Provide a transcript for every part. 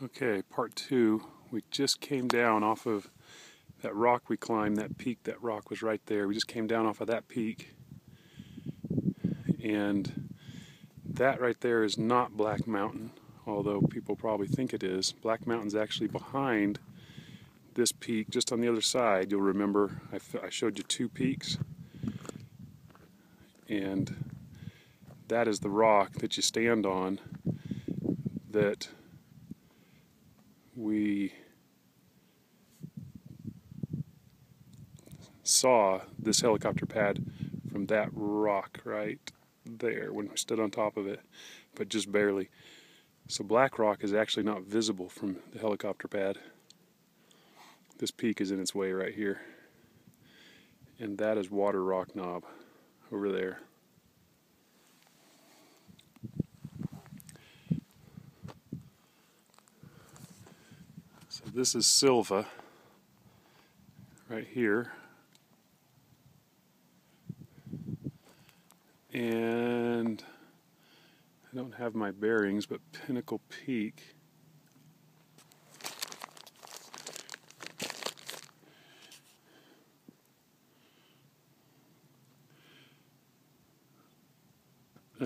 Okay, part two. We just came down off of that rock we climbed, that peak. That rock was right there. We just came down off of that peak. And that right there is not Black Mountain, although people probably think it is. Black Mountain's actually behind this peak, just on the other side. You'll remember I showed you two peaks. And that is the rock that you stand on that we saw this helicopter pad from that rock right there when we stood on top of it, but just barely. So Black Rock is actually not visible from the helicopter pad. This peak is in its way right here. And that is Water Rock Knob over there. So this is Silva right here. And I don't have my bearings, but Pinnacle Peak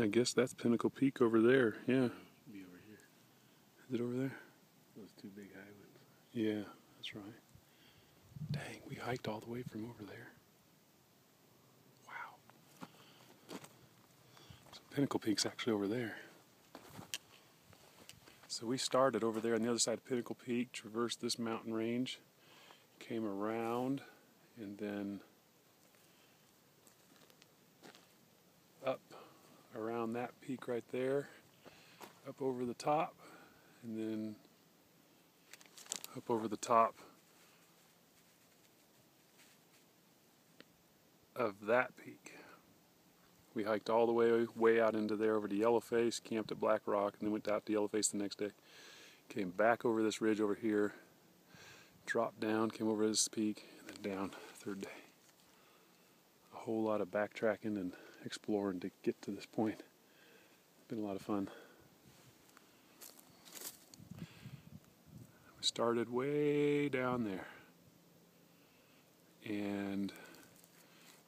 I guess that's Pinnacle Peak over there, yeah. Be over here. Is it over there? Those two big islands. Yeah, that's right. Dang, we hiked all the way from over there. Wow. So Pinnacle Peak's actually over there. So we started over there on the other side of Pinnacle Peak, traversed this mountain range, came around, and then up around that peak right there, up over the top, and then up over the top of that peak. We hiked all the way out into there over to Yellowface, camped at Black Rock, and then went out to Yellowface the next day. Came back over this ridge over here, dropped down, came over this peak, and then down third day. A whole lot of backtracking and exploring to get to this point. Been a lot of fun. We started way down there, and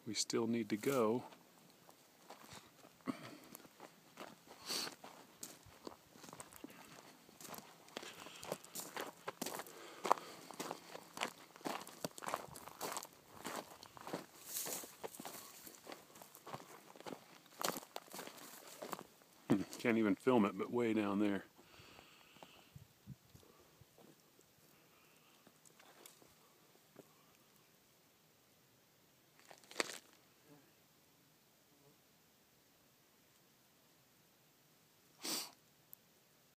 we still need to go can't even film it, but way down there.